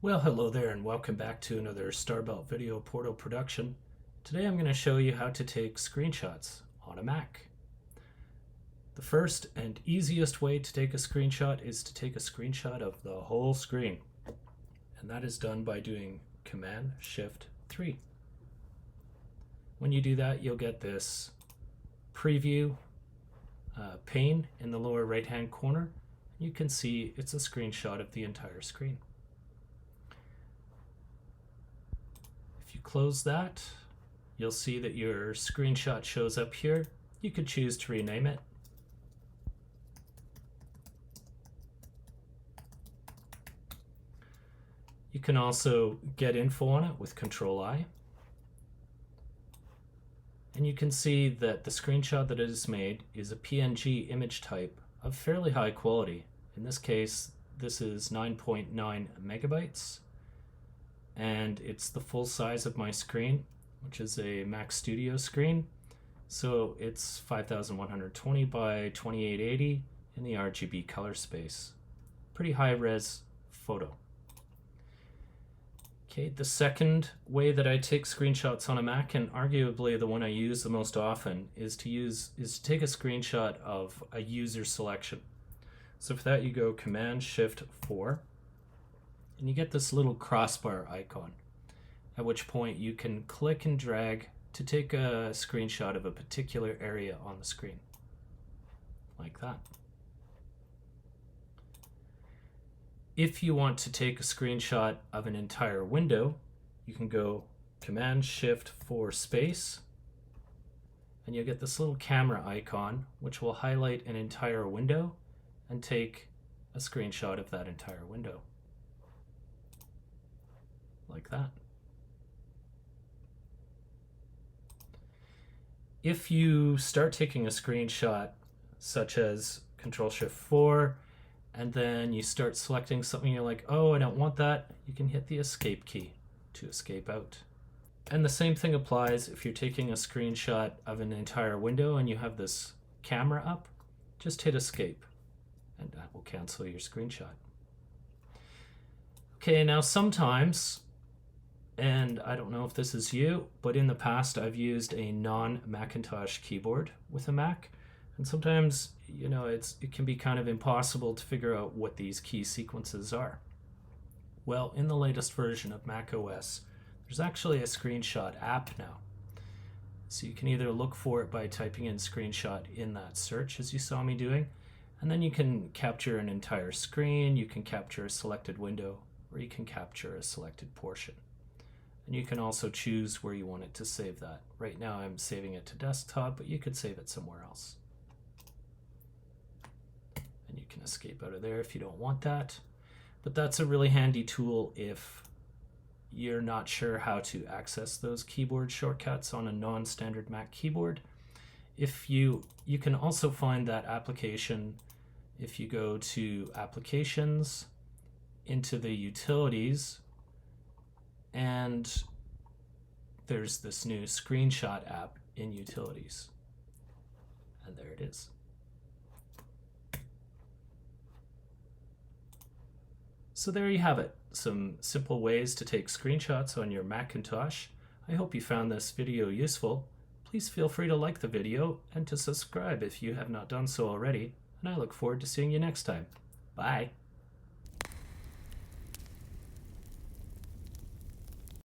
Well, hello there and welcome back to another Starbelt Video Portal production. Today I'm going to show you how to take screenshots on a Mac. The first and easiest way to take a screenshot is to take a screenshot of the whole screen. And that is done by doing Command-Shift-3. When you do that, you'll get this preview pane in the lower right-hand corner. You can see it's a screenshot of the entire screen. If you close that, you'll see that your screenshot shows up here. You could choose to rename it. You can also get info on it with Control-I. And you can see that the screenshot that it is made is a PNG image type of fairly high quality. In this case, this is 9.9 megabytes. And it's the full size of my screen, which is a Mac Studio screen. So it's 5120 by 2880 in the RGB color space. Pretty high res photo. Okay, the second way that I take screenshots on a Mac, and arguably the one I use the most often, is to take a screenshot of a user selection. So for that you go Command-Shift-4. and you get this little crossbar icon, at which point you can click and drag to take a screenshot of a particular area on the screen, like that. If you want to take a screenshot of an entire window, you can go Command-Shift-4 space, and you'll get this little camera icon, which will highlight an entire window and take a screenshot of that entire window. Like that. If you start taking a screenshot, such as Control-Shift-4, and then you start selecting something, you're like, oh, I don't want that, you can hit the escape key to escape out. And the same thing applies if you're taking a screenshot of an entire window and you have this camera up, just hit escape, and that will cancel your screenshot. Okay, now sometimes, and I don't know if this is you, but in the past I've used a non-Macintosh keyboard with a Mac. And sometimes, it can be kind of impossible to figure out what these key sequences are. Well, in the latest version of macOS, there's actually a screenshot app now. So you can either look for it by typing in screenshot in that search, as you saw me doing, and then you can capture an entire screen, you can capture a selected window, or you can capture a selected portion. And you can also choose where you want it to save that. Right now I'm saving it to desktop, but you could save it somewhere else. And you can escape out of there if you don't want that. But that's a really handy tool if you're not sure how to access those keyboard shortcuts on a non-standard Mac keyboard. You can also find that application if you go to Applications, into the Utilities, and there's this new screenshot app in Utilities. And there it is. So there you have it, some simple ways to take screenshots on your Macintosh. I hope you found this video useful. Please feel free to like the video and to subscribe if you have not done so already, and I look forward to seeing you next time. Bye!